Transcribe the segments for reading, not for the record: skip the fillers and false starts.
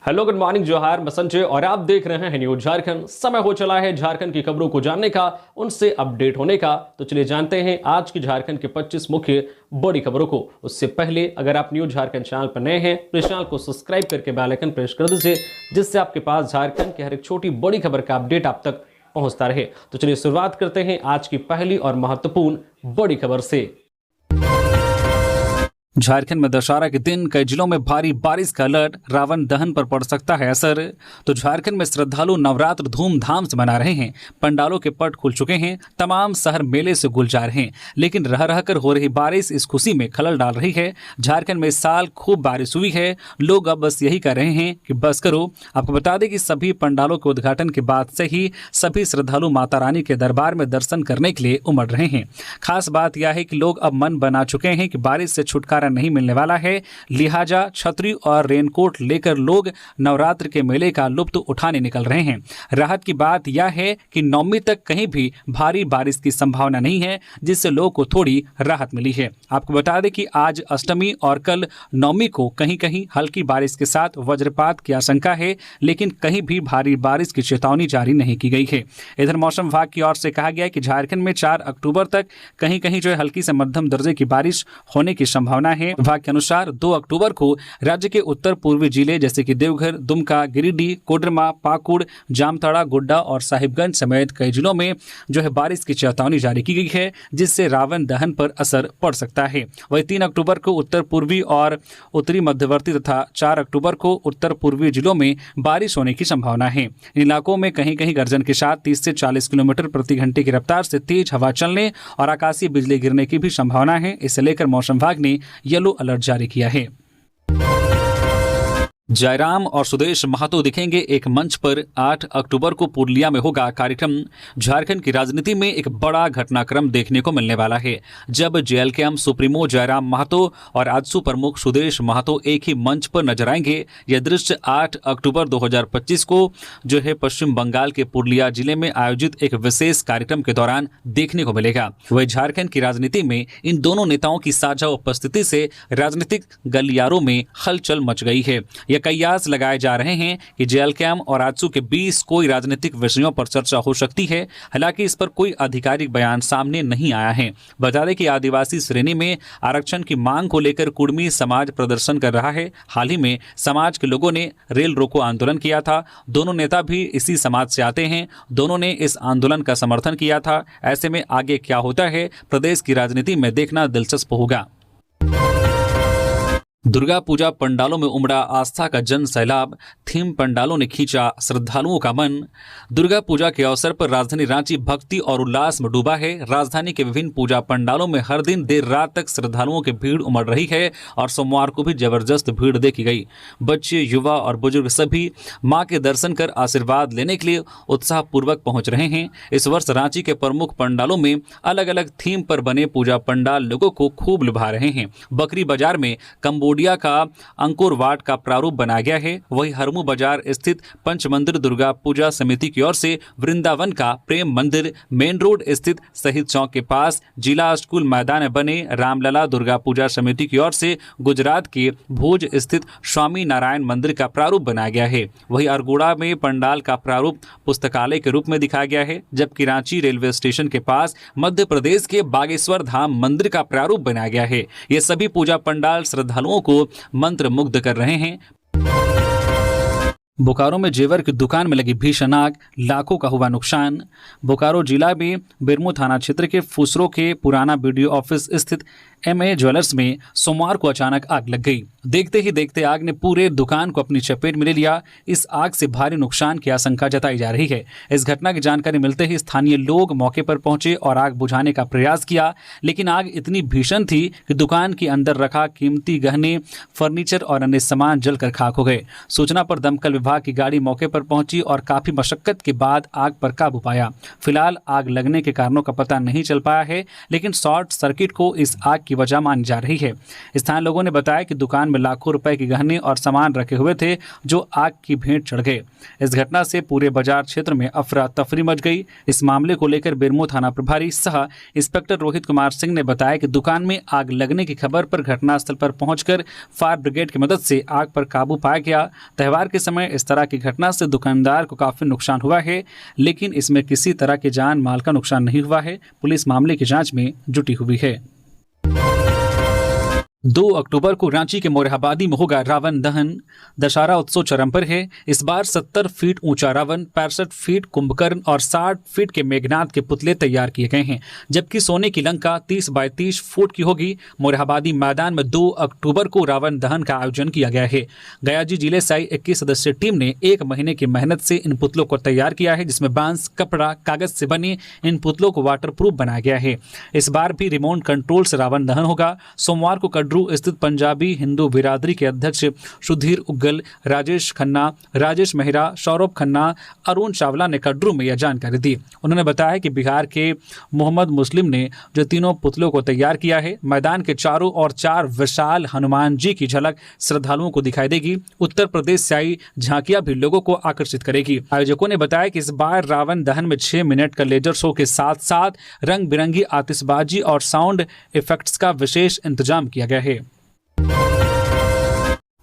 Hello, good morning, जोहार, मैं संजय और आप देख रहे हैं न्यूज झारखंड। समय हो चला है झारखंड की खबरों को जानने का, उनसे अपडेट होने का। तो चलिए जानते हैं आज की झारखंड के 25 मुख्य बड़ी खबरों को। उससे पहले अगर आप न्यूज झारखंड चैनल पर नए हैं तो इस चैनल को सब्सक्राइब करके बेल आइकन प्रेस कर दीजिए, जिससे आपके पास झारखंड की हर एक छोटी बड़ी खबर का अपडेट आप तक पहुंचता रहे। तो चलिए शुरुआत करते हैं आज की पहली और महत्वपूर्ण बड़ी खबर से। झारखंड में दशहरा के दिन कई जिलों में भारी बारिश का अलर्ट, रावण दहन पर पड़ सकता है असर। तो झारखंड में श्रद्धालु नवरात्र धूमधाम से मना रहे हैं। पंडालों के पट खुल चुके हैं, तमाम शहर मेले से गुलजार हैं, लेकिन रह रहकर हो रही बारिश इस खुशी में खलल डाल रही है। झारखंड में इस साल खूब बारिश हुई है, लोग अब बस यही कह रहे हैं कि बस करो। आपको बता दें कि सभी पंडालों के उद्घाटन के बाद से ही सभी श्रद्धालु माता रानी के दरबार में दर्शन करने के लिए उमड़ रहे हैं। खास बात यह है कि लोग अब मन बना चुके हैं कि बारिश से छुटकारा नहीं मिलने वाला है, लिहाजा छतरी और रेनकोट लेकर लोग नवरात्र के मेले का लुत्फ उठाने निकल रहे हैं। राहत की बात यह है कि नवमी तक कहीं भी भारी बारिश की संभावना नहीं है, जिससे लोगों को थोड़ी राहत मिली है। आपको बता दें कि आज अष्टमी और कल नवमी को कहीं कहीं हल्की बारिश के साथ वज्रपात की आशंका है, लेकिन कहीं भी भारी बारिश की चेतावनी जारी नहीं की गई है। इधर मौसम विभाग की ओर से कहा गया है कि झारखंड में 4 अक्टूबर तक कहीं कहीं हल्की से मध्यम दर्जे की बारिश होने की संभावना है। विभाग के अनुसार 2 अक्टूबर को राज्य के उत्तर पूर्वी जिले जैसे कि देवघर, दुमका, गिरिडीह, कोडरमा, पाकुड़, जामताड़ा, गोड्डा और साहिबगंज समेत कई जिलों में बारिश की चेतावनी जारी की गई है, जिससे रावण दहन पर असर पड़ सकता है। वहीं 3 अक्टूबर को उत्तर पूर्वी और उत्तरी मध्यवर्ती तथा 4 अक्टूबर को उत्तर पूर्वी जिलों में बारिश होने की संभावना है। इन इलाकों में कहीं कहीं गर्जन के साथ 30 से 40 किलोमीटर प्रति घंटे की रफ्तार से तेज हवा चलने और आकाशीय बिजली गिरने की भी संभावना है। इसे लेकर मौसम विभाग ने येलो अलर्ट जारी किया है। जयराम और सुदेश महतो दिखेंगे एक मंच पर। 8 अक्टूबर को पूर्णिया में होगा कार्यक्रम। झारखंड की राजनीति में एक बड़ा घटनाक्रम देखने को मिलने वाला है, जब जेएलकेएम सुप्रीमो जयराम महतो और आजसू प्रमुख सुदेश महतो एक ही मंच पर नजर आएंगे। यह दृश्य 8 अक्टूबर 2025 को पश्चिम बंगाल के पूर्णिया जिले में आयोजित एक विशेष कार्यक्रम के दौरान देखने को मिलेगा। वह झारखंड की राजनीति में इन दोनों नेताओं की साझा उपस्थिति से राजनीतिक गलियारों में हलचल मच गई है। कयास लगाए जा रहे हैं कि जेएलकेएम और आजसू के बीच कोई राजनीतिक विषयों पर चर्चा हो सकती है। हालांकि इस पर कोई आधिकारिक बयान सामने नहीं आया है। बता दें कि आदिवासी श्रेणी में आरक्षण की मांग को लेकर कुर्मी समाज प्रदर्शन कर रहा है। हाल ही में समाज के लोगों ने रेल रोको आंदोलन किया था। दोनों नेता भी इसी समाज से आते हैं। दोनों ने इस आंदोलन का समर्थन किया था। ऐसे में आगे क्या होता है, प्रदेश की राजनीति में देखना दिलचस्प होगा। दुर्गा पूजा पंडालों में उमड़ा आस्था का जन सैलाब। थीम पंडालों ने खींचा श्रद्धालुओं का मन। दुर्गा पूजा के अवसर पर राजधानी रांची भक्ति और उल्लास में डूबा है। राजधानी के विभिन्न पूजा पंडालों में हर दिन देर रात तक श्रद्धालुओं की भीड़ उमड़ रही है और सोमवार को भी जबरदस्त भीड़ देखी गई। बच्चे, युवा और बुजुर्ग सभी मां के दर्शन कर आशीर्वाद लेने के लिए उत्साहपूर्वक पहुंच रहे हैं। इस वर्ष रांची के प्रमुख पंडालों में अलग अलग थीम पर बने पूजा पंडाल लोगों को खूब लुभा रहे हैं। बकरी बाजार में कंबोडिया का अंकुर वाट का प्रारूप बनाया गया है। वही हरमू बाजार स्थित पंच मंदिर दुर्गा पूजा समिति की ओर से वृंदावन का प्रेम मंदिर, मेन रोड स्थित शहीद चौक के पास जिला स्कूल मैदान में बने रामलला दुर्गा पूजा समिति की ओर से गुजरात के भुज स्थित स्वामी नारायण मंदिर का प्रारूप बनाया गया है। वही अरगोड़ा में पंडाल का प्रारूप पुस्तकालय के रूप में दिखाया गया है, जबकि रांची रेलवे स्टेशन के पास मध्य प्रदेश के बागेश्वर धाम मंदिर का प्रारूप बनाया गया है। ये सभी पूजा पंडाल श्रद्धालुओं को मंत्र मुग्ध कर रहे हैं। बोकारो में जेवर की दुकान में लगी भीषण आग, लाखों का हुआ नुकसान। बोकारो जिला में बिरमू थाना क्षेत्र के फुसरो के पुराना बीडीओ ऑफिस स्थित एमए ज्वेलर्स में सोमवार को अचानक आग लग गई। देखते ही देखते आग ने पूरे दुकान को अपनी चपेट में ले लिया। इस आग से भारी नुकसान की आशंका जताई जा रही है। इस घटना की जानकारी मिलते ही स्थानीय लोग मौके पर पहुंचे और आग बुझाने का प्रयास किया, लेकिन आग इतनी भीषण थी कि दुकान के अंदर रखा कीमती गहने, फर्नीचर और अन्य सामान जलकर खाक हो गए। सूचना पर दमकल विभाग की गाड़ी मौके पर पहुंची और काफी मशक्कत के बाद आग पर काबू पाया। फिलहाल आग लगने के कारणों का पता नहीं चल पाया है, लेकिन शॉर्ट सर्किट को इस आग की वजह मानी जा रही है। स्थानीय लोगों ने बताया कि दुकान में लाखों रुपए के गहने और सामान रखे हुए थे जो आग की भेंट चढ़ गए। इस घटना से पूरे बाजार क्षेत्र में अफरा तफरी मच गई। इस मामले को लेकर बेरमो थाना प्रभारी सह इंस्पेक्टर रोहित कुमार सिंह ने बताया कि दुकान में आग लगने की खबर पर घटनास्थल पर पहुंचकर फायर ब्रिगेड की मदद से आग पर काबू पाया गया। त्योहार के समय इस तरह की घटना से दुकानदार को काफी नुकसान हुआ है, लेकिन इसमें किसी तरह के जान माल का नुकसान नहीं हुआ है। पुलिस मामले की जांच में जुटी हुई है। 2 अक्टूबर को रांची के मोरहाबादी में होगा रावण दहन। दशहरा उत्सव चरम पर है। इस बार 70 फीट ऊंचा रावण, 65 फीट कुंभकर्ण और 60 फीट के मेघनाथ के पुतले तैयार किए गए हैं, जबकि सोने की लंका 30 बाय 30 फुट की होगी। मोरहाबादी मैदान में 2 अक्टूबर को रावण दहन का आयोजन किया गया है। गयाजी जिले से आई 21 सदस्यीय टीम ने 1 महीने की मेहनत से इन पुतलों को तैयार किया है, जिसमें बांस, कपड़ा, कागज से बने इन पुतलों को वाटर प्रूफ बनाया गया है। इस बार भी रिमोट कंट्रोल से रावण दहन होगा। सोमवार को कड्रू स्थित पंजाबी हिंदू बिरादरी के अध्यक्ष सुधीर उग्गल, राजेश खन्ना, राजेश मेहरा, सौरभ खन्ना, अरुण चावला ने कड्रू में यह जानकारी दी। उन्होंने बताया कि बिहार के मोहम्मद मुस्लिम ने जो तीनों पुतलों को तैयार किया है। मैदान के चारों ओर 4 विशाल हनुमान जी की झलक श्रद्धालुओं को दिखाई देगी। उत्तर प्रदेश से आई झांकियां भी लोगों को आकर्षित करेगी। आयोजकों ने बताया कि इस बार रावण दहन में 6 मिनट का लेजर शो के साथ साथ रंग बिरंगी आतिशबाजी और साउंड इफेक्ट्स का विशेष इंतजाम किया गया है।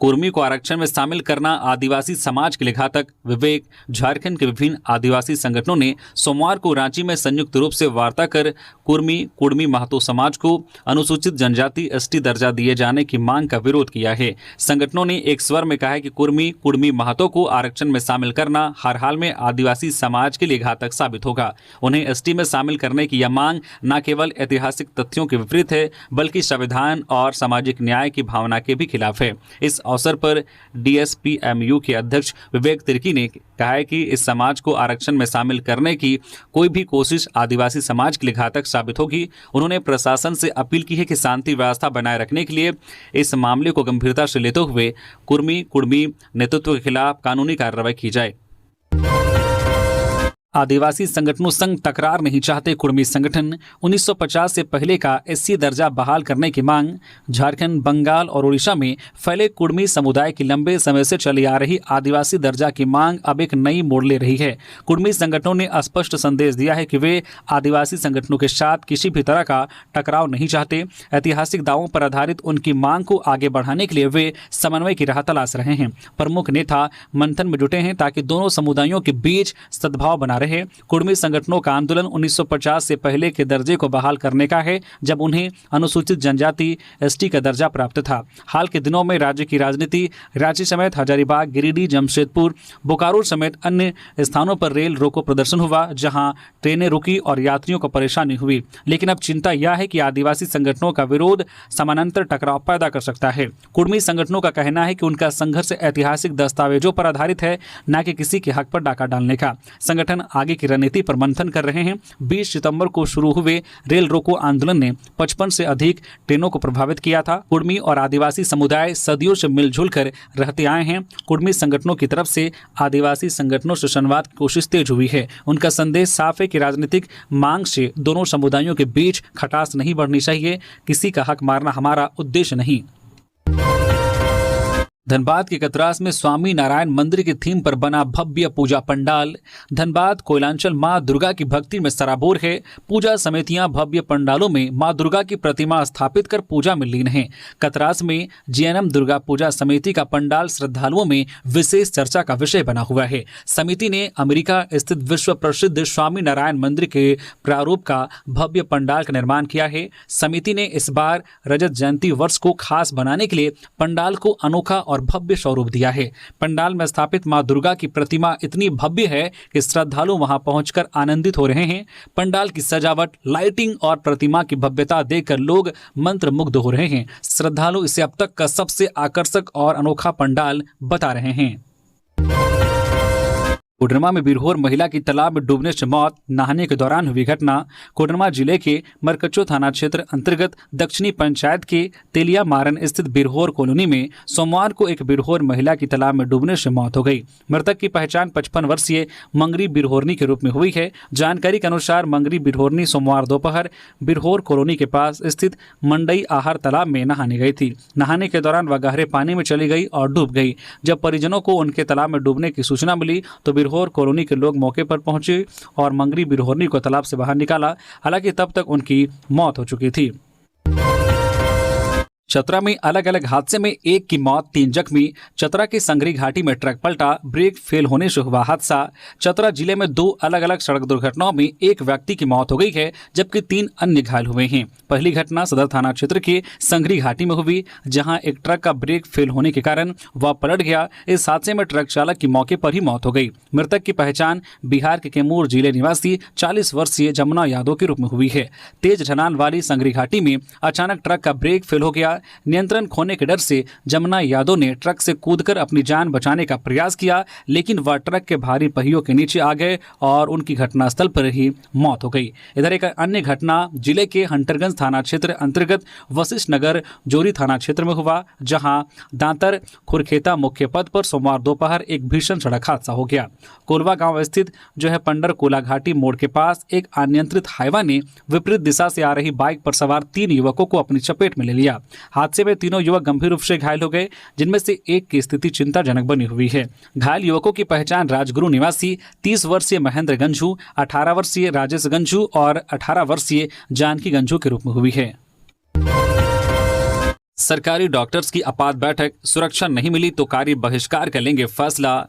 कुर्मी को आरक्षण में शामिल करना आदिवासी समाज के लिए घातक। विवेक, झारखंड के विभिन्न आदिवासी संगठनों ने सोमवार को रांची में संयुक्त रूप से वार्ता कर कुर्मी, कुर्मी महतो समाज को अनुसूचित जनजाति एसटी दर्जा दिए जाने की मांग का विरोध किया है। संगठनों ने एक स्वर में कहा है कि कुर्मी, कुर्मी महतो को आरक्षण में शामिल करना हर हाल में आदिवासी समाज के लिए घातक साबित होगा। उन्हें एसटी में शामिल करने की यह मांग न केवल ऐतिहासिक तथ्यों के विपरीत है, बल्कि संविधान और सामाजिक न्याय की भावना के भी खिलाफ है। इस अवसर पर डीएसपीएमयू के अध्यक्ष विवेक तिर्की ने कहा है कि इस समाज को आरक्षण में शामिल करने की कोई भी कोशिश आदिवासी समाज के लिए घातक साबित होगी। उन्होंने प्रशासन से अपील की है कि शांति व्यवस्था बनाए रखने के लिए इस मामले को गंभीरता से लेते हुए कुर्मी, कुर्मी नेतृत्व के खिलाफ कानूनी कार्रवाई की जाए। आदिवासी संगठनों संग तकरार नहीं चाहते कुर्मी संगठन। 1950 से पहले का एससी दर्जा बहाल करने की मांग। झारखंड, बंगाल और उड़ीसा में फैले कुर्मी समुदाय की लंबे समय से चली आ रही आदिवासी दर्जा की मांग अब एक नई मोड़ ले रही है। कुर्मी संगठनों ने स्पष्ट संदेश दिया है कि वे आदिवासी संगठनों के साथ किसी भी तरह का टकराव नहीं चाहते। ऐतिहासिक दावों पर आधारित उनकी मांग को आगे बढ़ाने के लिए वे समन्वय की राह तलाश रहे हैं। प्रमुख नेता मंथन में जुटे हैं ताकि दोनों समुदायों के बीच सद्भाव बना रहे। कुर्मी संगठनों का आंदोलन 1950 से पहले के दर्जे को बहाल करने का है, जब उन्हें अनुसूचित जनजाति एसटी का दर्जा प्राप्त था। हाल के दिनों में राज्य की राजनीति, रांची समेत हजारीबाग, गिरिडीह, जमशेदपुर, बोकारो समेत अन्य स्थानों पर रेल रोको प्रदर्शन हुआ, जहां ट्रेनें रुकी और यात्रियों को परेशानी हुई। लेकिन अब चिंता यह है कि आदिवासी संगठनों का विरोध समानांतर टकराव पैदा कर सकता है। कुर्मी संगठनों का कहना है कि उनका संघर्ष ऐतिहासिक दस्तावेजों पर आधारित है, न कि किसी के हक पर डाका डालने का। संगठन आगे की रणनीति पर मंथन कर रहे हैं। 20 सितंबर को शुरू हुए रेल रोको आंदोलन ने 55 से अधिक ट्रेनों को प्रभावित किया था। कुर्मी और आदिवासी समुदाय सदियों से मिलजुल कर रहते आए हैं। कुर्मी संगठनों की तरफ से आदिवासी संगठनों से संवाद की कोशिश तेज हुई है। उनका संदेश साफ है कि राजनीतिक मांग से दोनों समुदायों के बीच खटास नहीं बढ़नी चाहिए। किसी का हक मारना हमारा उद्देश्य नहीं। धनबाद के कतरास में स्वामी नारायण मंदिर की थीम पर बना भव्य पूजा पंडाल। धनबाद कोयलांचल मां दुर्गा की भक्ति में सराबोर है। पूजा समितियां भव्य पंडालों में मां दुर्गा की प्रतिमा स्थापित कर पूजा में लीन हैं। कतरास में जीएनएम दुर्गा पूजा समिति का पंडाल श्रद्धालुओं में विशेष चर्चा का विषय बना हुआ है। समिति ने अमेरिका स्थित विश्व प्रसिद्ध स्वामी नारायण मंदिर के प्रारूप का भव्य पंडाल का निर्माण किया है। समिति ने इस बार रजत जयंती वर्ष को खास बनाने के लिए पंडाल को अनोखा और भव्य स्वरूप दिया है। पंडाल में स्थापित मां दुर्गा की प्रतिमा इतनी भव्य है कि श्रद्धालु वहां पहुंचकर आनंदित हो रहे हैं। पंडाल की सजावट, लाइटिंग और प्रतिमा की भव्यता देखकर लोग मंत्रमुग्ध हो रहे हैं। श्रद्धालु इसे अब तक का सबसे आकर्षक और अनोखा पंडाल बता रहे हैं। कोडरमा में बिरहोर महिला की तालाब में डूबने से मौत। नहाने के दौरान हुई घटना। कोडरमा जिले के मरकच्चो थाना क्षेत्र अंतर्गत दक्षिणी पंचायत के तेलिया मारन स्थित बिरहोर कॉलोनी में सोमवार को एक बिरहोर महिला की तालाब में डूबने से मौत हो गई। मृतक की पहचान 55 वर्षीय मंगरी बिरहोरनी के रूप में हुई है। जानकारी के अनुसार मंगरी बिरहोरनी सोमवार दोपहर बिरहोर कॉलोनी के पास स्थित मंडई आहर तालाब में नहाने गई थी। नहाने के दौरान वह गहरे पानी में चली गई और डूब गई। जब परिजनों को उनके तालाब में डूबने की सूचना मिली तो बिरहोर कॉलोनी के लोग मौके पर पहुंचे और मंगरी बिरहोरनी को तालाब से बाहर निकाला। हालांकि तब तक उनकी मौत हो चुकी थी। चतरा में अलग अलग हादसे में एक की मौत, 3 जख्मी। चतरा की संगरी घाटी में ट्रक पलटा, ब्रेक फेल होने से हुआ हादसा। चतरा जिले में 2 अलग अलग सड़क दुर्घटनाओं में एक व्यक्ति की मौत हो गई है जबकि 3 अन्य घायल हुए हैं। पहली घटना सदर थाना क्षेत्र के संगरी घाटी में हुई जहां एक ट्रक का ब्रेक फेल होने के कारण वह पलट गया। इस हादसे में ट्रक चालक की मौके पर ही मौत हो गई। मृतक की पहचान बिहार के कैमूर जिले निवासी 40 वर्षीय जमुना यादव के रूप में हुई है। तेज ढलान वाली संगरी घाटी में अचानक ट्रक का ब्रेक फेल हो गया। नियंत्रण खोने के डर से जमुना यादव ने ट्रक से कूदकर अपनी जान बचाने का प्रयास किया, लेकिन वह ट्रक के भारी पहियों के नीचे आ गए और उनकी घटनास्थल पर ही मौत हो गई। इधर एक अन्य घटना जिले के हंटरगंज थाना क्षेत्र अंतर्गत वशिष्ठ नगर जोरी थाना क्षेत्र में हुआ जहां दांतर खुरखेता मुख्य पद पर सोमवार दोपहर एक भीषण सड़क हादसा हो गया। कोलवा गांव स्थित पंडर कोला घाटी मोड़ के पास एक अनियंत्रित हाईवा ने विपरीत दिशा से आ रही बाइक पर सवार 3 युवकों को अपनी चपेट में ले लिया। हादसे में तीनों युवक गंभीर रूप से घायल हो गए, जिनमें से एक की स्थिति चिंताजनक बनी हुई है। घायल युवकों की पहचान राजगुरु निवासी 30 वर्षीय महेंद्र गंजू, 18 वर्षीय राजेश गंजू और 18 वर्षीय जानकी गंजू के रूप में हुई है। सरकारी डॉक्टर्स की आपात बैठक, सुरक्षा नहीं मिली तो कार्य बहिष्कार कर लेंगे फैसला।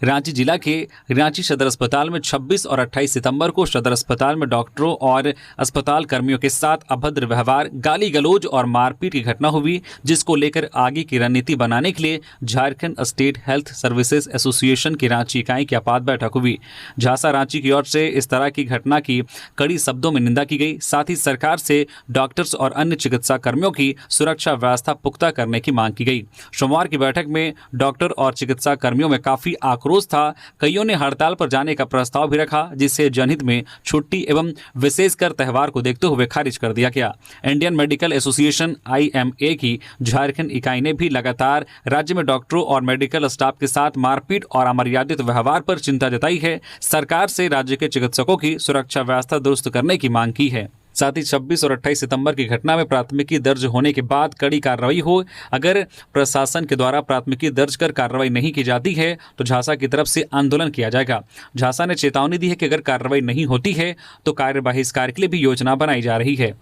रांची जिला के रांची सदर अस्पताल में 26 और 28 सितंबर को सदर अस्पताल में डॉक्टरों और अस्पताल कर्मियों के साथ अभद्र व्यवहार, गाली गलौज और मारपीट की घटना हुई, जिसको लेकर आगे की रणनीति बनाने के लिए Jharkhand state health services association की रांची इकाई की आपात बैठक हुई। झांसा रांची की ओर से इस तरह की घटना की कड़ी शब्दों में निंदा की गई। साथ ही सरकार से डॉक्टर्स और अन्य चिकित्सा कर्मियों की सुरक्षा व्यवस्था पुख्ता करने की मांग की गई। सोमवार की बैठक में डॉक्टर और चिकित्सा कर्मियों में काफी आक्रोश था। कईयों ने हड़ताल पर जाने का प्रस्ताव भी रखा, जिसे जनहित में छुट्टी एवं विशेषकर त्योहार को देखते हुए खारिज कर दिया गया। इंडियन मेडिकल एसोसिएशन IMA की झारखंड इकाई ने भी लगातार राज्य में डॉक्टरों और मेडिकल स्टाफ के साथ मारपीट और अमर्यादित व्यवहार पर चिंता जताई है। सरकार से राज्य के चिकित्सकों की सुरक्षा व्यवस्था दुरुस्त करने की मांग की है। साथ ही 26 और 28 सितंबर की घटना में प्राथमिकी दर्ज होने के बाद कड़ी कार्रवाई हो। अगर प्रशासन के द्वारा प्राथमिकी दर्ज कर कार्रवाई नहीं की जाती है तो झांसा की तरफ से आंदोलन किया जाएगा। झांसा ने चेतावनी दी है कि अगर कार्रवाई नहीं होती है तो कार्य बहिष्कार के लिए भी योजना बनाई जा रही है।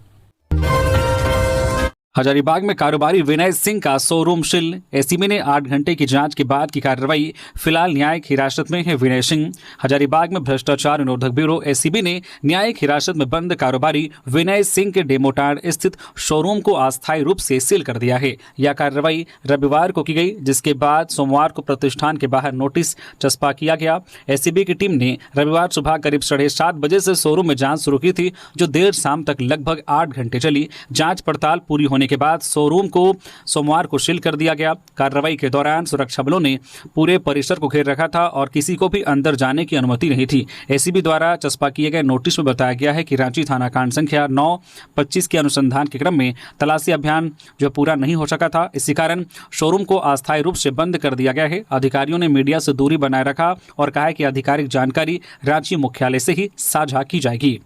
हजारीबाग में कारोबारी विनय सिंह का शोरूम सील। एसीबी ने 8 घंटे की जांच के बाद की कार्रवाई। फिलहाल न्यायिक हिरासत में है विनय सिंह। हजारीबाग में भ्रष्टाचार निरोधक ब्यूरो एसीबी ने न्यायिक हिरासत में बंद कारोबारी विनय सिंह के डेमोटाड स्थित शोरूम को अस्थायी रूप से सील कर दिया है। यह कार्रवाई रविवार को की गई, जिसके बाद सोमवार को प्रतिष्ठान के बाहर नोटिस चस्पा किया गया। एसीबी की टीम ने रविवार सुबह करीब 7:30 बजे से शोरूम में जांच शुरू की थी, जो देर शाम तक लगभग 8 घंटे चली। जांच पड़ताल पूरी होने के बाद शोरूम को सोमवार को सील कर दिया गया। कार्रवाई के दौरान सुरक्षा बलों ने पूरे परिसर को घेर रखा था और किसी को भी अंदर जाने की अनुमति नहीं थी। एसीबी द्वारा चस्पा किए गए नोटिस में बताया गया है कि रांची थाना कांड संख्या 9/25 के अनुसंधान के क्रम में तलाशी अभियान पूरा नहीं हो सका था। इसी कारण शोरूम को अस्थायी रूप से बंद कर दिया गया है। अधिकारियों ने मीडिया से दूरी बनाए रखा और कहा है कि आधिकारिक जानकारी रांची मुख्यालय से ही साझा की जाएगी।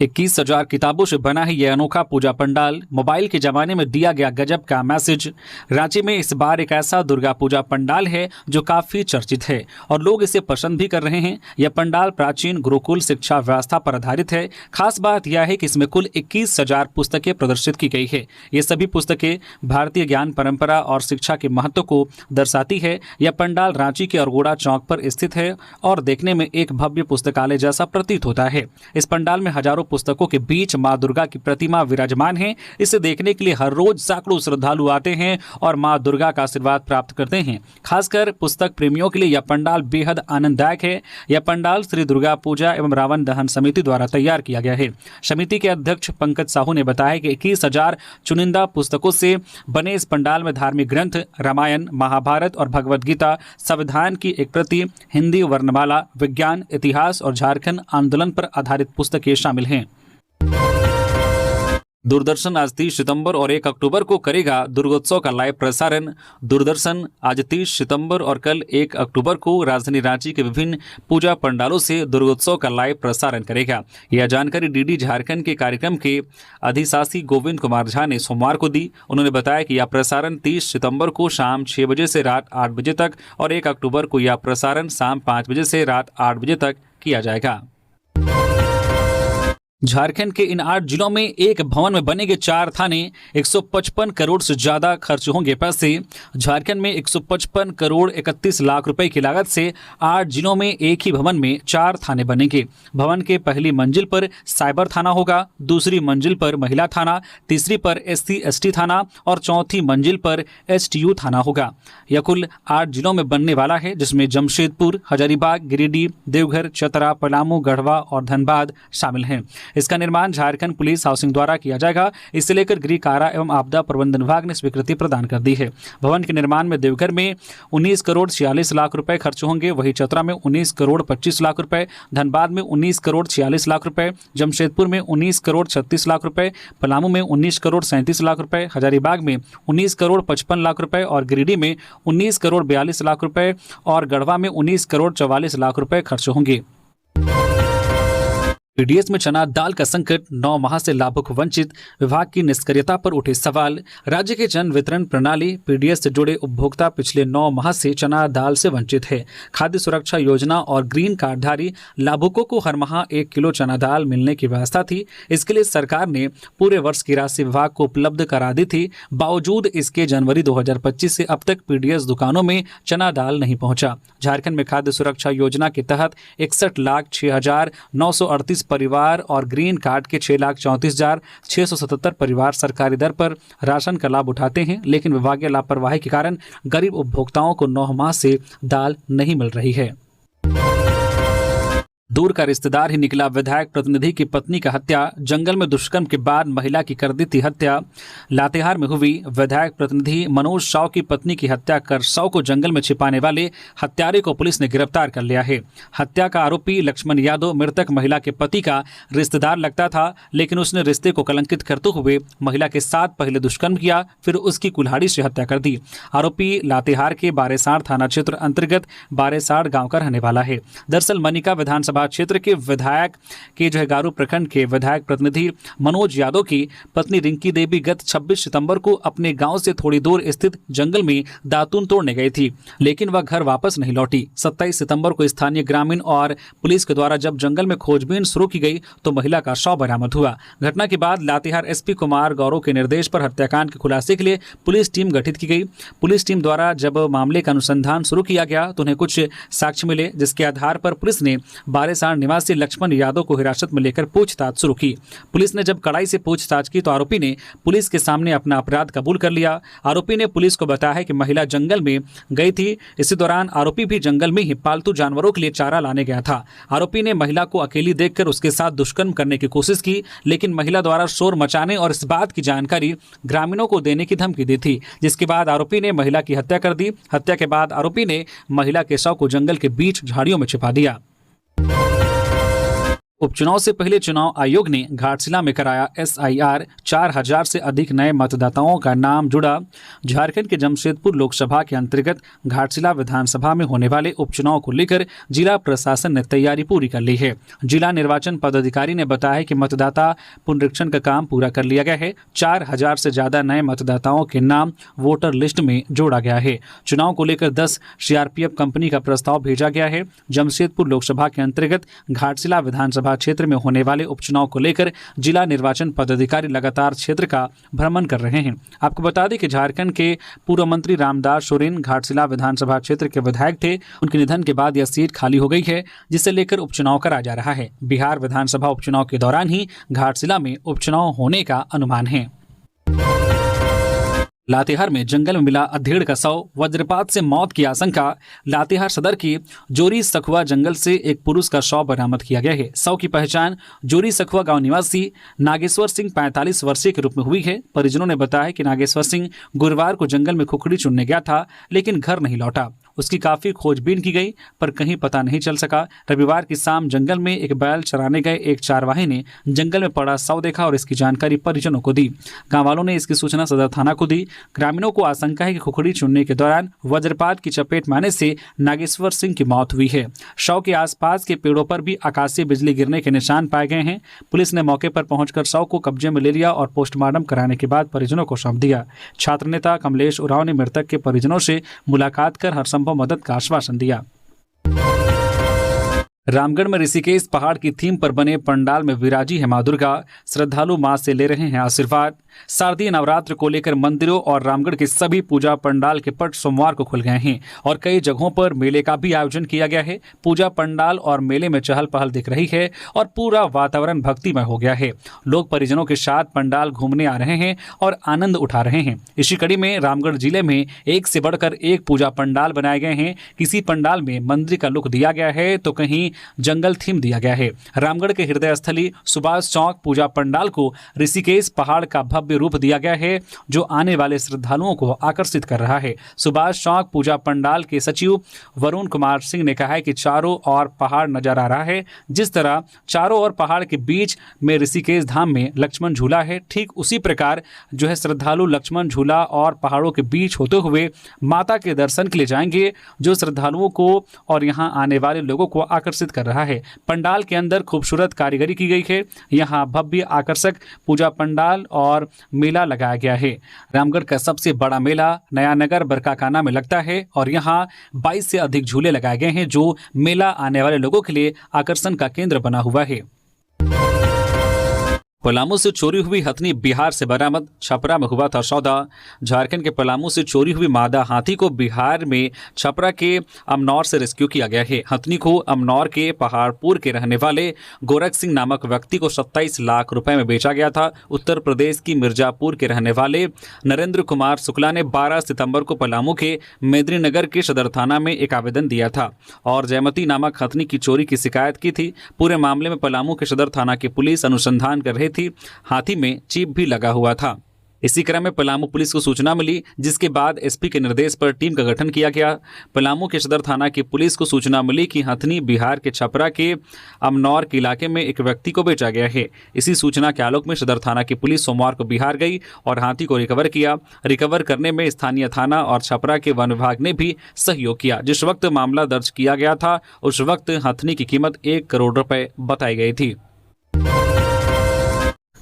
21,000 किताबों से बना है यह अनोखा पूजा पंडाल। मोबाइल के जमाने में दिया गया गजब का मैसेज। रांची में इस बार एक ऐसा दुर्गा पूजा पंडाल है जो काफी चर्चित है और लोग इसे पसंद भी कर रहे हैं। यह पंडाल प्राचीन गुरुकुल शिक्षा व्यवस्था पर आधारित है। खास बात यह है कि इसमें कुल 21,000 पुस्तकें प्रदर्शित की गई है। ये सभी पुस्तकें भारतीय ज्ञान परंपरा और शिक्षा के महत्व को दर्शाती है। यह पंडाल रांची के अरगोड़ा चौक पर स्थित है और देखने में एक भव्य पुस्तकालय जैसा प्रतीत होता है। इस पंडाल में हजारों पुस्तकों के बीच मां दुर्गा की प्रतिमा विराजमान है। इसे देखने के लिए हर रोज सैकड़ों श्रद्धालु आते हैं और मां दुर्गा का आशीर्वाद प्राप्त करते हैं। खासकर पुस्तक प्रेमियों के लिए यह पंडाल बेहद आनंददायक है। यह पंडाल श्री दुर्गा पूजा एवं रावण दहन समिति द्वारा तैयार किया गया है। समिति के अध्यक्ष पंकज साहू ने बताया कि 21,000 चुनिंदा पुस्तकों से बने इस पंडाल में धार्मिक ग्रंथ, रामायण, महाभारत और भगवद गीता, संविधान की एक प्रति, हिंदी वर्णमाला, विज्ञान, इतिहास और झारखंड आंदोलन पर आधारित पुस्तकें शामिल हैं। दूरदर्शन आज 30 सितंबर और 1 अक्टूबर को करेगा दुर्गोत्सव का लाइव प्रसारण। दूरदर्शन आज 30 सितंबर और कल 1 अक्टूबर को राजधानी रांची के विभिन्न पूजा पंडालों से दुर्गोत्सव का लाइव प्रसारण करेगा। यह जानकारी डीडी झारखंड के कार्यक्रम के अधिशासी गोविंद कुमार झा ने सोमवार को दी। उन्होंने बताया कि यह प्रसारण 30 सितंबर को शाम 6 बजे से रात 8 बजे तक और 1 अक्टूबर को यह प्रसारण शाम 5 बजे से रात 8 बजे तक किया जाएगा। झारखंड के इन 8 जिलों में एक भवन में बनेंगे 4 थाने। 155 करोड़ से ज्यादा खर्च होंगे पैसे। झारखंड में 155 करोड़ 31 लाख रुपए की लागत से 8 जिलों में एक ही भवन में 4 थाने बनेंगे। भवन के पहली मंजिल पर साइबर थाना होगा, दूसरी मंजिल पर महिला थाना, तीसरी पर SC/ST थाना और चौथी मंजिल पर STU थाना होगा। यह कुल 8 जिलों में बनने वाला है, जिसमें जमशेदपुर, हजारीबाग, गिरिडीह, देवघर, चतरा, पलामू, गढ़वा और धनबाद शामिल हैं। इसका निर्माण झारखंड पुलिस हाउसिंग द्वारा किया जाएगा। इसे लेकर गृह कारा एवं आपदा प्रबंधन विभाग ने स्वीकृति प्रदान कर दी है। भवन के निर्माण में देवघर में 19 करोड़ 46 लाख रुपए खर्च होंगे, वहीं चतरा में 19 करोड़ 25 लाख रुपए, धनबाद में 19 करोड़ 46 लाख रुपए, जमशेदपुर में 19 करोड़ 36 लाख रुपए, पलामू में 19 करोड़ 37 लाख रुपए, हजारीबाग में 19 करोड़ 55 लाख रुपए और गिरिडीह में 19 करोड़ 42 लाख रुपए और गढ़वा में 19 करोड़ 44 लाख रुपए खर्च होंगे। पीडीएस में चना दाल का संकट, 9 माह से लाभुक वंचित, विभाग की निष्क्रियता पर उठे सवाल। राज्य के जन वितरण प्रणाली पीडीएस से जुड़े उपभोक्ता पिछले 9 माह से चना दाल से वंचित है। खाद्य सुरक्षा योजना और ग्रीन कार्डधारी लाभुकों को हर माह 1 किलो चना दाल मिलने की व्यवस्था थी। इसके लिए सरकार ने पूरे वर्ष की राशि विभाग को उपलब्ध करा दी थी। बावजूद इसके जनवरी 2025 से अब तक पीडीएस दुकानों में चना दाल नहीं पहुंचा। झारखंड में खाद्य सुरक्षा योजना के तहत 61,06,938 परिवार और ग्रीन कार्ड के 6,34,677 परिवार सरकारी दर पर राशन का लाभ उठाते हैं, लेकिन विभागीय लापरवाही के कारण गरीब उपभोक्ताओं को 9 माह से दाल नहीं मिल रही है। दूर का रिश्तेदार ही निकला विधायक प्रतिनिधि की पत्नी का हत्या, जंगल में दुष्कर्म के बाद महिला की कर दी थी हत्या। लातेहार में हुई विधायक प्रतिनिधि मनोज साव की पत्नी की हत्या कर शव को जंगल में छिपाने वाले हत्यारे को पुलिस ने गिरफ्तार कर लिया है। हत्या का आरोपी लक्ष्मण यादव मृतक महिला के पति का रिश्तेदार लगता था, लेकिन उसने रिश्ते को कलंकित करते हुए महिला के साथ पहले दुष्कर्म किया, फिर उसकी कुल्हाड़ी से हत्या कर दी। आरोपी लातेहार के बारेसाड़ थाना क्षेत्र अंतर्गत बारेसाड़ गाँव का रहने वाला है। दरअसल मनिका विधानसभा क्षेत्र के विधायक के गारू प्रखंड के विधायक प्रतिनिधि मनोज यादव की पत्नी रिंकी देवी गत 26 सितंबर को अपने गांव से थोड़ी दूर स्थित जंगल में दातून तोड़ने गई थी, लेकिन वह घर वापस नहीं लौटी। 27 सितंबर को स्थानीय ग्रामीण और पुलिस के द्वारा जब जंगल में खोजबीन शुरू की गई तो महिला का शव बरामद हुआ। घटना के बाद लातेहार SP कुमार गौरव के निर्देश पर हत्याकांड के खुलासे के लिए पुलिस टीम गठित की गई। पुलिस टीम द्वारा जब मामले का अनुसंधान शुरू किया गया तो उन्हें कुछ साक्ष्य मिले, जिसके आधार पर पुलिस ने बारेसाड़ निवासी लक्ष्मण यादव को हिरासत में लेकर पूछताछ शुरू की। पुलिस ने जब कड़ाई से पूछताछ की तो आरोपी ने पुलिस के सामने अपना अपराध कबूल कर लिया। आरोपी ने पुलिस को बताया कि महिला जंगल में गई थी। इसी दौरान आरोपी भी जंगल में ही पालतू जानवरों के लिए चारा लाने गया था। आरोपी ने महिला को अकेली देखकर उसके साथ दुष्कर्म करने की कोशिश की, लेकिन महिला द्वारा शोर मचाने और इस बात की जानकारी ग्रामीणों को देने की धमकी दी थी, जिसके बाद आरोपी ने महिला की हत्या कर दी। हत्या के बाद आरोपी ने महिला के शव को जंगल के बीच झाड़ियों में छिपा दिया। उपचुनाव से पहले चुनाव आयोग ने घाटशिला में कराया SIR, 4,000 से अधिक नए मतदाताओं का नाम जुड़ा। झारखंड के जमशेदपुर लोकसभा के अंतर्गत घाटशिला विधानसभा में होने वाले उपचुनाव को लेकर जिला प्रशासन ने तैयारी पूरी कर ली है। जिला निर्वाचन पदाधिकारी ने बताया कि मतदाता पुनरीक्षण का काम पूरा कर लिया गया है। 4,000 से ज्यादा नए मतदाताओं के नाम वोटर लिस्ट में जोड़ा गया है। चुनाव को लेकर 10 CRPF कंपनी का प्रस्ताव भेजा गया है। जमशेदपुर लोकसभा के अंतर्गत घाटशिला विधानसभा विधानसभा क्षेत्र में होने वाले उपचुनाव को लेकर जिला निर्वाचन पदाधिकारी लगातार क्षेत्र का भ्रमण कर रहे हैं। आपको बता दें कि झारखंड के पूर्व मंत्री रामदास सोरेन घाटशिला विधानसभा क्षेत्र के विधायक थे। उनके निधन के बाद यह सीट खाली हो गई है, जिसे लेकर उपचुनाव करा जा रहा है। बिहार विधानसभा उपचुनाव के दौरान ही घाटशिला में उपचुनाव होने का अनुमान है। लातेहार में जंगल में मिला अधेड़ का शव, वज्रपात से मौत की आशंका। लातेहार सदर की जोरी सखुआ जंगल से एक पुरुष का शव बरामद किया गया है। शव की पहचान जोरी सखुआ गांव निवासी नागेश्वर सिंह 45 वर्षीय के रूप में हुई है। परिजनों ने बताया कि नागेश्वर सिंह गुरुवार को जंगल में खुखड़ी चुनने गया था, लेकिन घर नहीं लौटा। उसकी काफी खोजबीन की गई पर कहीं पता नहीं चल सका। रविवार की शाम जंगल में एक बैल चराने गए एक चारवाही ने जंगल में पड़ा शव देखा और इसकी जानकारी परिजनों को दी। गांव वालों ने इसकी सूचना सदर थाना को दी। ग्रामीणों को आशंका है कि खुखड़ी चुनने के दौरान वज्रपात की चपेट में आने से नागेश्वर सिंह की मौत हुई है। शव के आसपास के पेड़ों पर भी आकाशीय बिजली गिरने के निशान पाए गए हैं। पुलिस ने मौके पर पहुंचकर शव को कब्जे में ले लिया और पोस्टमार्टम कराने के बाद परिजनों को सौंप दिया। छात्र नेता कमलेश उरांव ने मृतक के परिजनों से मुलाकात कर हर मदद का आश्वासन दिया। रामगढ़ में ऋषिकेश पहाड़ की थीम पर बने पंडाल में विराजी है मां दुर्गा। श्रद्धालु मां से ले रहे हैं आशीर्वाद। शारदीय नवरात्र को लेकर मंदिरों और रामगढ़ के सभी पूजा पंडाल के पट सोमवार को खुल गए हैं और कई जगहों पर मेले का भी आयोजन किया गया है। पूजा पंडाल और मेले में चहल पहल दिख रही है और पूरा वातावरण भक्तिमय हो गया है। लोग परिजनों के साथ पंडाल घूमने आ रहे हैं और आनंद उठा रहे हैं। इसी कड़ी में रामगढ़ जिले में एक से बढ़कर एक पूजा पंडाल बनाए गए हैं। किसी पंडाल में मंदिर का लुक दिया गया है तो कहीं जंगल थीम दिया गया है। रामगढ़ के हृदय स्थली सुभाष चौक पूजा पंडाल को ऋषिकेश पहाड़ का भव्य रूप दिया गया है, जो आने वाले श्रद्धालुओं को आकर्षित कर रहा है। सुभाष चौक पूजा पंडाल के सचिव वरुण कुमार सिंह ने कहा है कि चारों ओर पहाड़ नजर आ रहा है। जिस तरह चारों ओर पहाड़ के बीच में ऋषिकेश धाम में लक्ष्मण झूला है, ठीक उसी प्रकार जो है श्रद्धालु लक्ष्मण झूला और पहाड़ों के बीच होते हुए माता के दर्शन के लिए जाएंगे, जो श्रद्धालुओं को और यहाँ आने वाले लोगों को आकर्षित कर रहा है। पंडाल के अंदर खूबसूरत कारीगरी की गई है। यहाँ भव्य आकर्षक पूजा पंडाल और मेला लगाया गया है। रामगढ़ का सबसे बड़ा मेला नयानगर बरकाकाना में लगता है और यहाँ 22 से अधिक झूले लगाए गए हैं, जो मेला आने वाले लोगों के लिए आकर्षण का केंद्र बना हुआ है। पलामू से चोरी हुई हथनी बिहार से बरामद, छपरा में हुआ था सौदा। झारखंड के पलामू से चोरी हुई मादा हाथी को बिहार में छपरा के अमनौर से रेस्क्यू किया गया है। हथनी को अमनौर के पहाड़पुर के रहने वाले गोरख सिंह नामक व्यक्ति को 27 लाख रुपए में बेचा गया था। उत्तर प्रदेश की मिर्जापुर के रहने वाले नरेंद्र कुमार शुक्ला ने 12 सितंबर को पलामू के मेदिनीनगर के सदर थाना में एक आवेदन दिया था और जयमती नामक हथनी की चोरी की शिकायत की थी। पूरे मामले में पलामू के सदर थाना की पुलिस अनुसंधान कर रही थी। हाथी में चिप भी लगा हुआ था। इसी क्रम में पलामू पुलिस को सूचना मिली, जिसके बाद एसपी के निर्देश पर टीम का गठन किया गया। पलामू के सदर थाना की पुलिस को सूचना मिली कि हथनी बिहार के छपरा के अमनौर के इलाके में एक व्यक्ति को बेचा गया है। इसी सूचना के आलोक में सदर थाना की पुलिस सोमवार को बिहार गई और हाथी को रिकवर किया। रिकवर करने में स्थानीय थाना और छपरा के वन विभाग ने भी सहयोग किया। जिस वक्त मामला दर्ज किया गया था उस वक्त हथनी की कीमत 1 करोड़ रुपए बताई गई थी।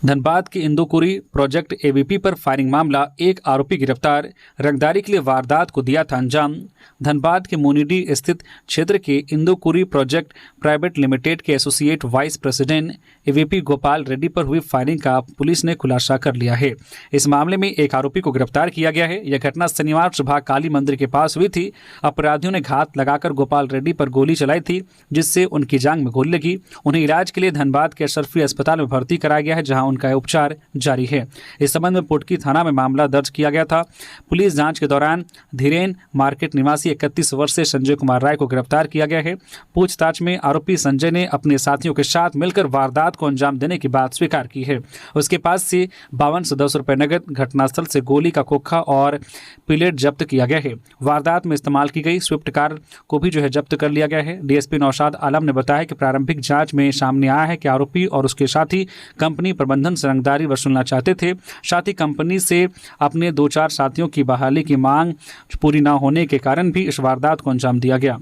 धनबाद के इंदुकुरी प्रोजेक्ट एवीपी पर फायरिंग मामला, एक आरोपी गिरफ्तार। रंगदारी के लिए वारदात को दिया था अंजाम। धनबाद के मुनिडी स्थित क्षेत्र के इंदुकुरी प्रोजेक्ट प्राइवेट लिमिटेड के associate vice president AVP Gopal Reddy पर हुई फायरिंग का पुलिस ने खुलासा कर लिया है। इस मामले में एक आरोपी को गिरफ्तार किया गया है। यह घटना शनिवार सुबह काली मंदिर के पास हुई थी। अपराधियों ने घात लगाकर गोपाल रेड्डी पर गोली चलाई थी, जिससे उनकी जांघ में गोली लगी। उन्हें इलाज के लिए धनबाद के अशरफी अस्पताल में भर्ती कराया गया है, जहां उनका उपचार जारी है। इस संबंध में पुटकी थाना में मामला दर्ज किया गया था। पुलिस जांच के दौरान धीरेन मार्केट निवासी 31 वर्षीय संजय कुमार राय को गिरफ्तार किया गया है। पूछताछ में आरोपी संजय ने अपने साथियों के साथ मिलकर वारदात को अंजाम देने की बात स्वीकार की है। उसके पास से 5210 रुपए नगद, घटनास्थल से गोली का खोखा और पिलेट जब्त किया गया है। वारदात में इस्तेमाल की गई स्विफ्ट कार को भी जब्त कर लिया गया है। डीएसपी नौशाद आलम ने बताया कि प्रारंभिक जांच में सामने आया है कि आरोपी और उसके साथी कंपनी प्रबंधन से रंगदारी वसूलना चाहते थे। साथ ही कंपनी से अपने 2-4 साथियों की बहाली की मांग पूरी न होने के कारण भी इस वारदात को अंजाम दिया गया।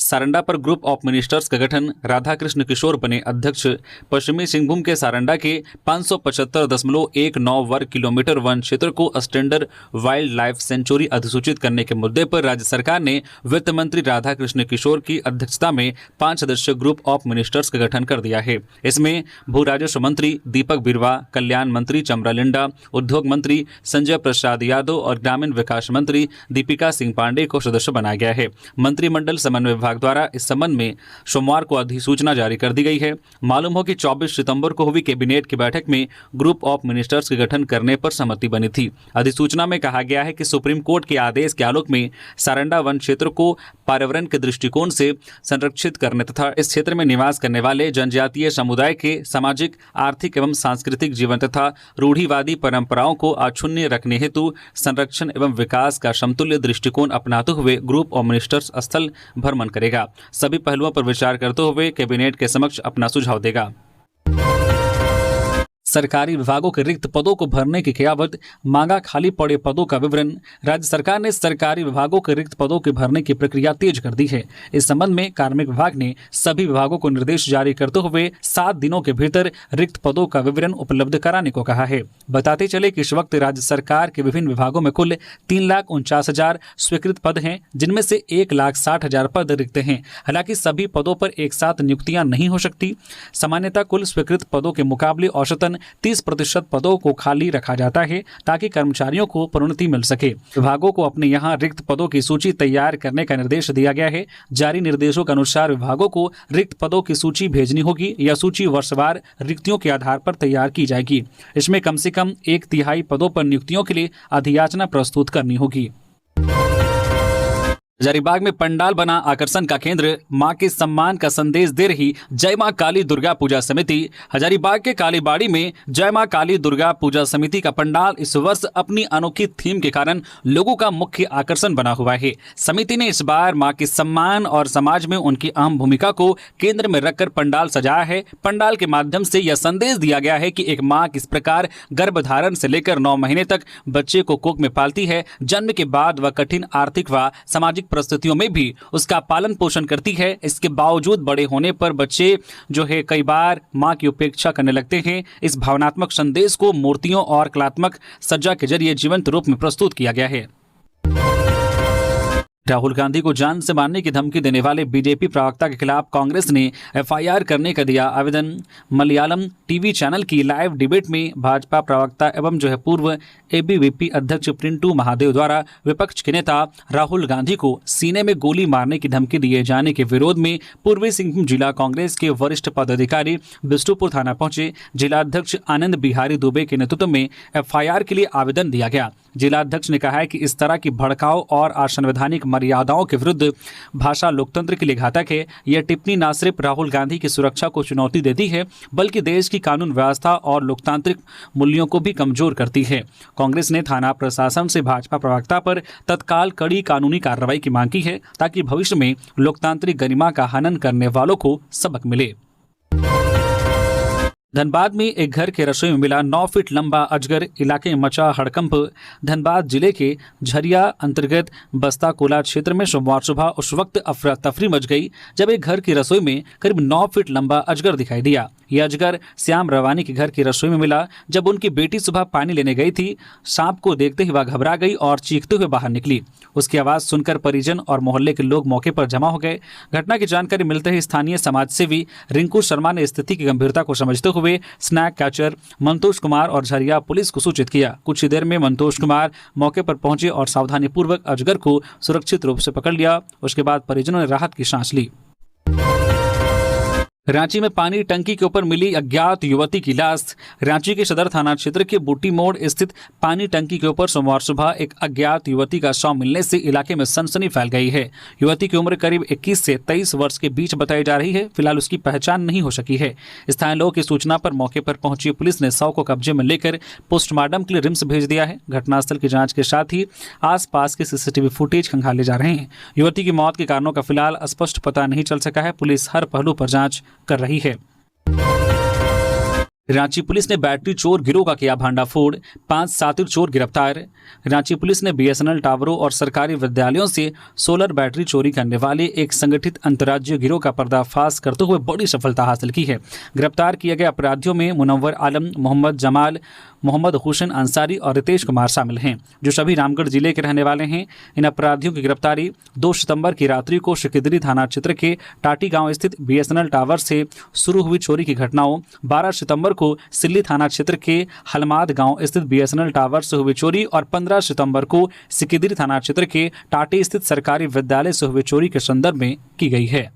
सारंडा पर ग्रुप ऑफ मिनिस्टर्स का गठन, राधाकृष्ण किशोर बने अध्यक्ष। पश्चिमी सिंहभूम के सारंडा के 575.19 वर्ग किलोमीटर वन क्षेत्र को स्टैंडर्ड वाइल्ड लाइफ सेंचुरी अधिसूचित करने के मुद्दे पर राज्य सरकार ने वित्त मंत्री राधाकृष्ण किशोर की अध्यक्षता में 5 सदस्यीय ग्रुप ऑफ मिनिस्टर्स का गठन कर दिया है। इसमें भू राजस्व मंत्री दीपक बिरवा, कल्याण मंत्री चमरा लिंडा, उद्योग मंत्री संजय प्रसाद यादव और ग्रामीण विकास मंत्री दीपिका सिंह पांडे को सदस्य बनाया गया है। मंत्रिमंडल समन्वय विभाग द्वारा इस संबंध में सोमवार को अधिसूचना जारी कर दी गई है। मालूम हो कि 24 सितंबर को हुई कैबिनेट की बैठक में ग्रुप ऑफ मिनिस्टर्स के गठन करने पर सहमति बनी थी। अधिसूचना में कहा गया है कि सुप्रीम कोर्ट के आदेश के आलोक में सारंडा वन क्षेत्र को पर्यावरण के दृष्टिकोण से संरक्षित करने तथा इस क्षेत्र में निवास करने वाले जनजातीय समुदाय के सामाजिक, आर्थिक एवं सांस्कृतिक जीवन तथा रूढ़िवादी परंपराओं को अक्षुण्ण रखने हेतु संरक्षण एवं विकास का समतुल्य दृष्टिकोण अपनाते हुए ग्रुप ऑफ मिनिस्टर्स स्थल भ्रमण करेगा। सभी पहलुओं पर विचार करते हुए कैबिनेट के समक्ष अपना सुझाव देगा। सरकारी विभागों के रिक्त पदों को भरने की क़यावत, मांगा खाली पड़े पदों का विवरण। राज्य सरकार ने सरकारी विभागों के रिक्त पदों के भरने की प्रक्रिया तेज कर दी है। इस संबंध में कार्मिक विभाग ने सभी विभागों को निर्देश जारी करते हुए 7 दिनों के भीतर रिक्त पदों का विवरण उपलब्ध कराने को कहा है। बताते चले कि इस वक्त राज्य सरकार के विभिन्न विभागों में कुल 3,49,000 स्वीकृत पद हैं, जिनमें से 1,60,000 पद रिक्त हैं। हालांकि सभी पदों पर एक साथ नियुक्तियां नहीं हो सकती। सामान्यतः कुल स्वीकृत पदों के मुकाबले औसतन 30% पदों को खाली रखा जाता है ताकि कर्मचारियों को प्रोन्नति मिल सके। विभागों को अपने यहां रिक्त पदों की सूची तैयार करने का निर्देश दिया गया है। जारी निर्देशों के अनुसार विभागों को रिक्त पदों की सूची भेजनी होगी। यह सूची वर्षवार रिक्तियों के आधार पर तैयार की जाएगी। इसमें कम से कम 1/3 पदों पर नियुक्तियों के लिए अधियाचना प्रस्तुत करनी होगी। हजारीबाग में पंडाल बना आकर्षण का केंद्र, मां के सम्मान का संदेश दे रही जय मां काली दुर्गा पूजा समिति। हजारीबाग के कालीबाड़ी में जय मां काली दुर्गा पूजा समिति का पंडाल इस वर्ष अपनी अनोखी थीम के कारण लोगों का मुख्य आकर्षण बना हुआ है। समिति ने इस बार मां के सम्मान और समाज में उनकी अहम भूमिका को केंद्र में रखकर पंडाल सजाया है। पंडाल के माध्यम से यह संदेश दिया गया है कि एक मां किस प्रकार गर्भधारण से लेकर 9 महीने तक बच्चे को कोख में पालती है। जन्म के बाद वह कठिन आर्थिक व सामाजिक परिस्थितियों में भी उसका पालन पोषण करती है। इसके बावजूद बड़े होने पर बच्चे जो है कई बार मां की उपेक्षा करने लगते हैं। इस भावनात्मक संदेश को मूर्तियों और कलात्मक सज्जा के जरिए जीवंत रूप में प्रस्तुत किया गया है। राहुल गांधी को जान से मारने की धमकी देने वाले बीजेपी प्रवक्ता के खिलाफ कांग्रेस ने एफआईआर करने का दिया आवेदन। मलयालम टीवी चैनल की लाइव डिबेट में भाजपा प्रवक्ता एवं जो है पूर्व एबीवीपी अध्यक्ष प्रिंटू महादेव द्वारा विपक्ष के नेता राहुल गांधी को सीने में गोली मारने की धमकी दिए जाने के विरोध में पूर्वी सिंहभूम जिला कांग्रेस के वरिष्ठ पदाधिकारी बिष्टुपुर थाना पहुंचे। जिला अध्यक्ष आनंद बिहारी दुबे के नेतृत्व में एफआईआर के लिए आवेदन दिया गया। जिला अध्यक्ष ने कहा है कि इस तरह की भड़काऊ और असंवैधानिक मर्यादाओं के विरुद्ध भाषा लोकतंत्र के लिए घातक है। यह टिप्पणी न सिर्फ राहुल गांधी की सुरक्षा को चुनौती देती है बल्कि देश की कानून व्यवस्था और लोकतांत्रिक मूल्यों को भी कमजोर करती है। कांग्रेस ने थाना प्रशासन से भाजपा प्रवक्ता पर तत्काल कड़ी कानूनी कार्रवाई की मांग की है ताकि भविष्य में लोकतांत्रिक गरिमा का हनन करने वालों को सबक मिले। धनबाद में एक घर के रसोई में मिला 9 फीट लंबा अजगर, इलाके में मचा हड़कंप। धनबाद जिले के झरिया अंतर्गत बस्ता कोला क्षेत्र में सोमवार सुबह उस वक्त अफरा तफरी मच गई जब एक घर की रसोई में करीब 9 फीट लंबा अजगर दिखाई दिया। यह अजगर श्याम रवानी के घर की रसोई में मिला जब उनकी बेटी सुबह पानी लेने गई थी। सांप को देखते ही वह घबरा गई और चीखते हुए बाहर निकली। उसकी आवाज सुनकर परिजन और मोहल्ले के लोग मौके पर जमा हो गए। घटना की जानकारी मिलते ही स्थानीय समाजसेवी रिंकू शर्मा ने स्थिति की गंभीरता को समझते हुए स्नैक कैचर मंतोष कुमार और झरिया पुलिस को सूचित किया। कुछ ही देर में मंतोष कुमार मौके पर पहुंचे और सावधानीपूर्वक अजगर को सुरक्षित रूप से पकड़ लिया। उसके बाद परिजनों ने राहत की सांस ली। रांची में पानी टंकी के ऊपर मिली अज्ञात युवती की लाश। रांची के सदर थाना क्षेत्र के बूटी मोड़ स्थित पानी टंकी के ऊपर सोमवार सुबह एक अज्ञात युवती का शव मिलने से इलाके में सनसनी फैल गई है। युवती की उम्र करीब 21 से 23 वर्ष के बीच बताई जा रही है। फिलहाल उसकी पहचान नहीं हो सकी है। स्थानीय लोगों की सूचना पर मौके पर पहुंची पुलिस ने शव को कब्जे में लेकर पोस्टमार्टम के लिए रिम्स भेज दिया है। घटनास्थल की जाँच के साथ ही आसपास के सीसीटीवी फुटेज खंगाले जा रहे हैं। युवती की मौत के कारणों का फिलहाल स्पष्ट पता नहीं चल सका है। पुलिस हर पहलू पर जाँच कर रही है। रांची पुलिस ने बैटरी चोर गिरोह का किया भांडाफोड़, 5 सातिर चोर गिरफ्तार। रांची पुलिस ने बीएसएनएल टावरों और सरकारी विद्यालयों से सोलर बैटरी चोरी करने वाले एक संगठित अंतर्राज्यीय गिरोह का पर्दाफाश करते हुए बड़ी सफलता हासिल की है। गिरफ्तार किए गए अपराधियों में मुनव्वर आलम, मोहम्मद जमाल, मोहम्मद हुसैन अंसारी और रितेश कुमार शामिल हैं, जो सभी रामगढ़ जिले के रहने वाले हैं। इन अपराधियों की गिरफ्तारी 2 सितंबर की रात्रि को शिकिदरी थाना क्षेत्र के टाटी गांव स्थित बीएसएनएल टावर से शुरू हुई चोरी की घटनाओं, 12 सितंबर को सिल्ली थाना क्षेत्र के हलमाद गांव स्थित बीएसएनएल टावर से हुई चोरी और 15 सितंबर को सिकिदरी थाना क्षेत्र के टाटी स्थित सरकारी विद्यालय से हुई चोरी के संदर्भ में की गई है।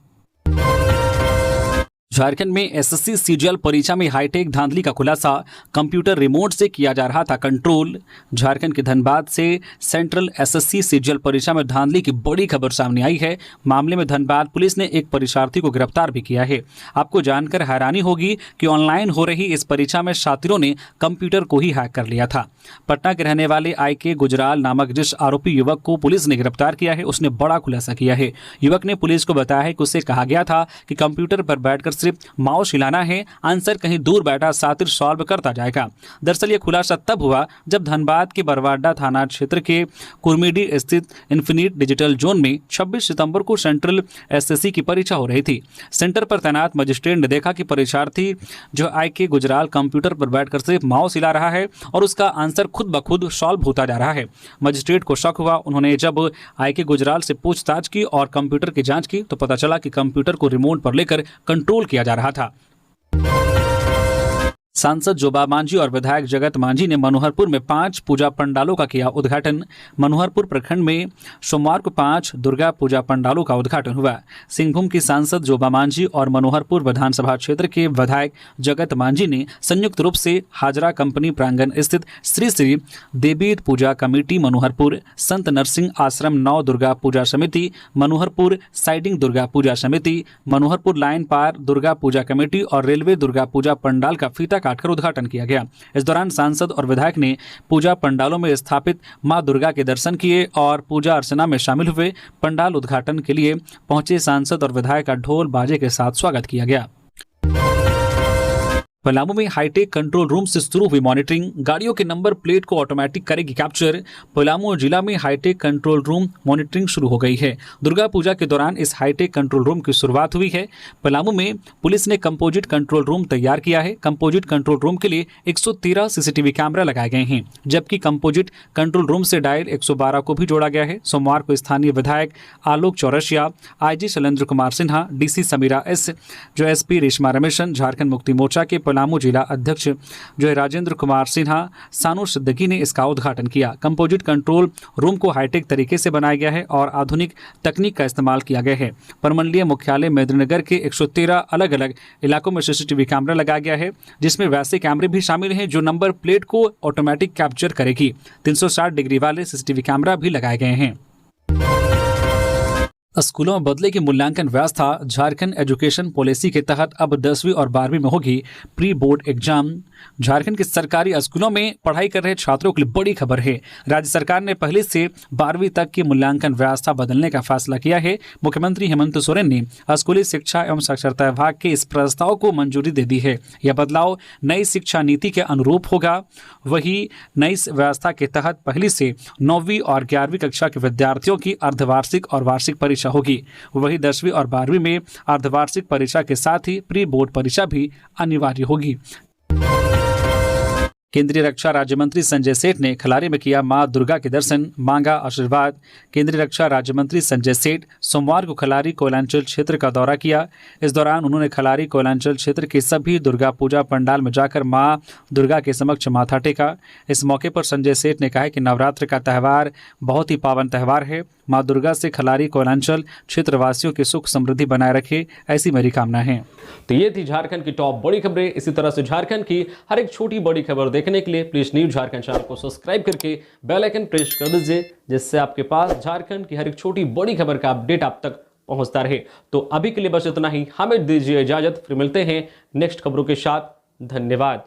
झारखंड में एसएससी सीजीएल परीक्षा में हाईटेक धांधली का खुलासा, कंप्यूटर रिमोट से किया जा रहा था कंट्रोल। झारखंड के धनबाद से सेंट्रल एसएससी सीजीएल परीक्षा में धांधली की बड़ी खबर सामने आई है। मामले में धनबाद पुलिस ने एक परीक्षार्थी को गिरफ्तार भी किया है। आपको जानकर हैरानी होगी कि ऑनलाइन हो रही इस परीक्षा में छात्रों ने कंप्यूटर को ही हैक कर लिया था। पटना के रहने वाले IK गुजराल नामक जिस आरोपी युवक को पुलिस ने गिरफ्तार किया है, उसने बड़ा खुलासा किया है। युवक ने पुलिस को बताया है कि उसे कहा गया था कि कंप्यूटर पर बैठकर सिर्फ माउस हिलाना है, आंसर कहीं दूर बैठा सातिर सॉल्व करता जाएगा। दरअसल ये खुलासा तब हुआ जब धनबाद के बरवाडा थाना क्षेत्र के कुर्मीडी स्थित इन्फिनिट डिजिटल जोन में 26 सितंबर को सेंट्रल एसएससी की परीक्षा हो रही थी। सेंटर पर तैनात मजिस्ट्रेट ने देखा कि परीक्षार्थी जो IK गुजराल कंप्यूटर पर बैठकर सिर्फ माउस हिला रहा है और उसका आंसर खुद ब खुद सॉल्व होता जा रहा है। मजिस्ट्रेट को शक हुआ। उन्होंने जब IK गुजराल से पूछताछ की और कंप्यूटर की जांच की तो पता चला कि कंप्यूटर को रिमोट पर लेकर कंट्रोल किया जा रहा था। सांसद जोबा मांझी और विधायक जगत मांझी ने मनोहरपुर में 5 पूजा पंडालों का किया उद्घाटन। मनोहरपुर प्रखंड में सोमवार को 5 दुर्गा पूजा पंडालों का उद्घाटन हुआ। सिंहभूम की सांसद जोबा मांझी और मनोहरपुर विधानसभा क्षेत्र के विधायक जगत मांझी ने संयुक्त रूप से हाजरा कंपनी प्रांगण स्थित श्री श्री देवी पूजा कमेटी मनोहरपुर, संत नरसिंह आश्रम 9 दुर्गा पूजा समिति मनोहरपुर, साइडिंग दुर्गा पूजा समिति मनोहरपुर, लाइन पार दुर्गा पूजा कमेटी और रेलवे दुर्गा पूजा पंडाल का फीता काटकर उद्घाटन किया गया। इस दौरान सांसद और विधायक ने पूजा पंडालों में स्थापित मां दुर्गा के दर्शन किए और पूजा अर्चना में शामिल हुए। पंडाल उद्घाटन के लिए पहुंचे सांसद और विधायक का ढोल बाजे के साथ स्वागत किया गया। पलामू में हाईटेक कंट्रोल रूम से शुरू हुई मॉनिटरिंग, गाड़ियों के नंबर प्लेट को ऑटोमेटिक करेगी कैप्चर। पलामू जिला में हाईटेक कंट्रोल रूम मॉनिटरिंग शुरू हो गई है। दुर्गा पूजा के दौरान इस हाईटेक कंट्रोल रूम की शुरुआत हुई है। पलामू में पुलिस ने कंपोजिट कंट्रोल रूम तैयार किया है। कंपोजिट कंट्रोल रूम के लिए 113 सीसीटीवी कैमरा लगाए गए हैं, जबकि कंपोजिट कंट्रोल रूम से डायल 112 को भी जोड़ा गया है। सोमवार को स्थानीय विधायक आलोक Chaurasia, IG Shailendra Kumar Sinha, DC Samira S, जो SP रेशमा रमेशन, झारखंड मुक्ति मोर्चा के पलामू जिला अध्यक्ष जो है राजेंद्र कुमार सिन्हा, सानू सिद्दीकी ने इसका उद्घाटन किया। कंपोजिट कंट्रोल रूम को हाईटेक तरीके से बनाया गया है और आधुनिक तकनीक का इस्तेमाल किया गया है। प्रमंडलीय मुख्यालय मेदिनीनगर के 113 अलग अलग इलाकों में सीसीटीवी कैमरा लगाया गया है, जिसमें वैसे कैमरे भी शामिल हैं जो नंबर प्लेट को ऑटोमेटिक कैप्चर करेगी। 360 डिग्री वाले सीसीटीवी कैमरा भी लगाए गए हैं। स्कूलों में बदलेगी मूल्यांकन व्यवस्था, झारखंड एजुकेशन पॉलिसी के तहत अब 10वीं और 12वीं में होगी प्री बोर्ड एग्जाम। झारखंड के सरकारी स्कूलों में पढ़ाई कर रहे छात्रों के लिए बड़ी खबर है। राज्य सरकार ने पहले से 12वीं तक की मूल्यांकन व्यवस्था बदलने का फैसला किया है। मुख्यमंत्री हेमंत सोरेन ने स्कूली शिक्षा एवं साक्षरता विभाग के इस प्रस्ताव को मंजूरी दे दी है। यह बदलाव नई शिक्षा नीति के अनुरूप होगा। वही नई व्यवस्था के तहत पहली से 9वीं और 11वीं कक्षा के विद्यार्थियों की अर्धवार्षिक और वार्षिक परीक्षा होगी। वही 10वीं और 12वीं में अर्धवार्षिक परीक्षा के साथ ही प्री बोर्ड परीक्षा भी अनिवार्य होगी। केंद्रीय रक्षा राज्य मंत्री संजय सेठ ने खलारी में किया मां दुर्गा के दर्शन, मांगा आशीर्वाद। केंद्रीय रक्षा राज्य मंत्री संजय सेठ सोमवार को खलारी कोयलांचल क्षेत्र का दौरा किया। इस दौरान उन्होंने खलारी कोयलांचल क्षेत्र के सभी दुर्गा पूजा पंडाल में जाकर मां दुर्गा के समक्ष माथा टेका। इस मौके पर संजय सेठ ने कहा कि नवरात्र का त्यौहार बहुत ही पावन त्यौहार है। मां दुर्गा से खलारी कोयलांचल क्षेत्रवासियों की सुख समृद्धि बनाए रखे, ऐसी मेरी कामना है। तो ये थी झारखंड की टॉप बड़ी खबरें। इसी तरह से झारखंड की हर एक छोटी बड़ी खबर देखने के लिए प्लीज न्यूज झारखंड चैनल को सब्सक्राइब करके बेल आइकन प्रेस कर दीजिए, जिससे आपके पास झारखंड की हर एक छोटी बड़ी खबर का अपडेट आप तक पहुंचता रहे। तो अभी के लिए बस इतना ही, हमें दीजिए इजाजत, फिर मिलते हैं नेक्स्ट खबरों के साथ। धन्यवाद।